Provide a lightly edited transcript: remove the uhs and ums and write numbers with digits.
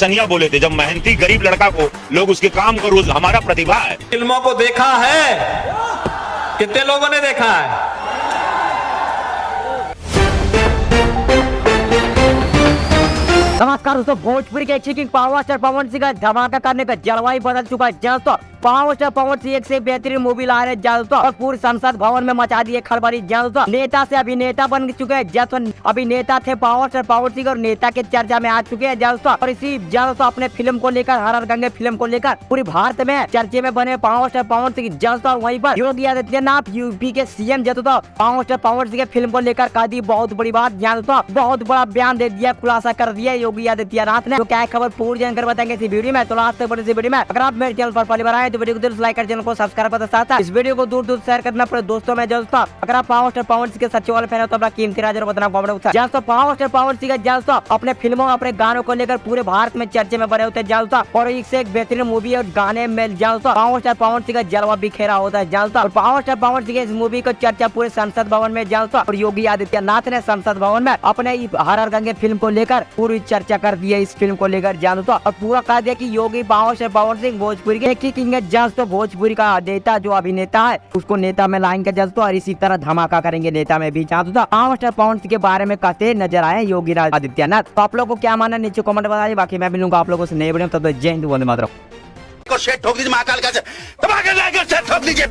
बचनिया बोले थे, जब मेहनती गरीब लड़का को लोग उसके काम को रोज हमारा प्रतिभा है। फिल्मों को देखा है, कितने लोगों ने देखा है? नमस्कार दोस्तों, भोजपुरी के checking power star Pawan Singh का धमाका करने का जलवायु बदल चुका है। दोस्तों पावर स्टार पवन सिंह एक से बेहतरीन मूवी ला रहे दोस्तों, और पूरे संसद भवन में मचा दिए खलबली। दोस्तों नेता से अभिनेता बन चुके हैं। दोस्तों अभिनेता थे पावर स्टार पवन सिंह और नेता के चर्चा में आ चुके हैं दोस्तों। और इसी दोस्तों अपने फिल्म को लेकर, हर हर गंगे फिल्म को लेकर पूरे भारत में चर्चे में बने पावर स्टार पवन सिंह। दोस्तों वहीं पर योगी आदित्यनाथ यूपी के सीएम दोस्तों पावर स्टार पवन सिंह के फिल्म को लेकर कह दी बहुत बड़ी बात। दोस्तों बहुत बड़ा बयान दे दिया, खुलासा कर दिया योगी आदित्यनाथ ने। तो क्या खबर पूरी जानकर बताएंगे इस वीडियो में। तो लास्ट तक बड़ी वीडियो में, अगर आप मेरे चैनल पर पहली बार आए तो वीडियो को दिल से लाइक कर, चैनल को सब्सक्राइब कर साथ इस वीडियो को दूर दूर शेयर करना पड़े दोस्तों में। दोस्तों अगर आप पावर स्टार पवन सिंह के सच्चे वाले फैन हो तो अपना कीमती राज बताना कमेंट। दोस्तों पावर स्टार पवन सिंह दोस्तों अपने फिल्मों, अपने गानों को लेकर पूरे भारत में चर्चे में बने होते हैं दोस्तों। और इससे एक बेहतरीन मूवी और गाने में दोस्तों पावर स्टार पवन सिंह का जलवा बिखेरा होता है दोस्तों। और पावर स्टार पवन सिंह इस मूवी को चर्चा पूरे संसद भवन में दोस्तों, और योगी आदित्यनाथ ने संसद भवन में अपने हर हर गंगे फिल्म को लेकर पूरी चर्चा कर दी है। इस फिल्म को लेकर दोस्तों और पूरा कह दिया कि योगी पावर स्टार पवन सिंह भोजपुरी के किंग है दोस्तों। भोजपुरी का नेता जो अभिनेता है उसको नेता में लाएंगे दोस्तों, और इसी तरह धमाका करेंगे नेता में भी दोस्तों। पावर स्टार पवन सिंह के बारे में कहते नजर आए योगी आदित्यनाथ। तो आप लोग को क्या मानना नीचे कमेंट बताइए। बाकी मैं मिलूंगा आप लोगों से नए वीडियो में, तब तक जय हिंद वंदे मातरम। को शेट ठोक दीजिए, महाकाल का ठोक दीजिए।